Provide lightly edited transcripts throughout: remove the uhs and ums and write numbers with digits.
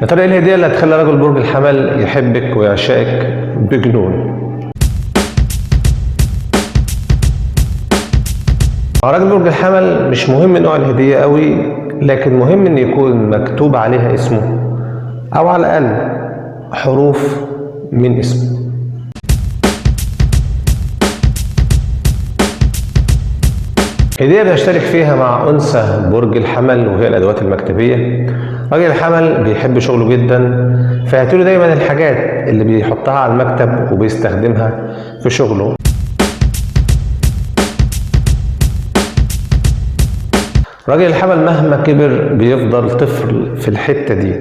يا ترى ايه الهدية اللي هتخلي رجل برج الحمل يحبك ويعشقك بجنون؟ رجل برج الحمل مش مهم نوع الهدية قوي، لكن مهم ان يكون مكتوب عليها اسمه او على الاقل حروف من اسمه. هدية بيشترك فيها مع أنثى برج الحمل وهي الأدوات المكتبية. راجل الحمل بيحب شغله جدا، فهاتوله دايما الحاجات اللي بيحطها على المكتب وبيستخدمها في شغله. راجل الحمل مهما كبر بيفضل طفل في الحتة دي.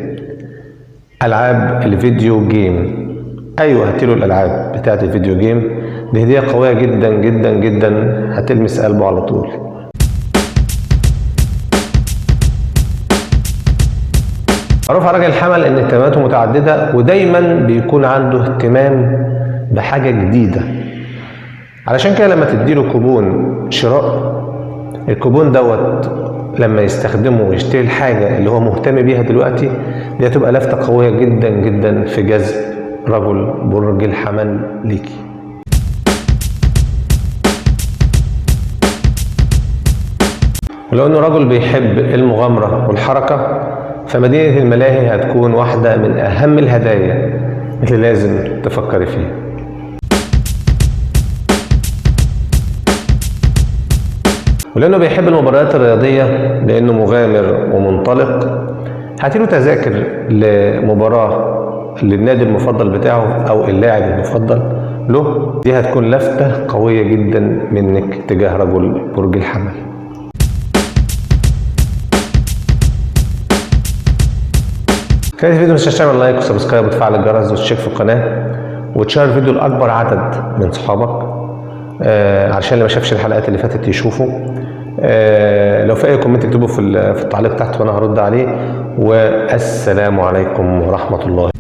ألعاب الفيديو جيم، أيوة هاتيله الألعاب بتاعت الفيديو جيم، دي هدية قوية جدا جدا جدا هتلمس قلبه على طول. معروف على راجل الحمل ان اهتماماته متعددة ودايما بيكون عنده اهتمام بحاجة جديدة، علشان كده لما تديله كوبون شراء، الكوبون دوت لما يستخدمه ويشتري الحاجة اللي هو مهتم بيها دلوقتي، دي هتبقى لفتة قوية جدا جدا في جذب رجل برج الحمل ليكي. ولو انه رجل بيحب المغامرة والحركة، فمدينة الملاهي هتكون واحدة من أهم الهدايا اللي لازم تفكري فيها. ولأنه بيحب المباريات الرياضية لأنه مغامر ومنطلق، هاتيله تذاكر لمباراة للنادي المفضل بتاعه أو اللاعب المفضل له، دي هتكون لفتة قوية جدا منك تجاه رجل برج الحمل. كان الفيديو مش تعمل لايك وسبسكرايب وتفعل الجرس وتشترك في القناه وتشير الفيديو لاكبر عدد من صحابك علشان اللي ما شافش الحلقات اللي فاتت يشوفوا. لو في اي كومنت اكتبه في التعليق تحت وانا هرد عليه. والسلام عليكم ورحمه الله.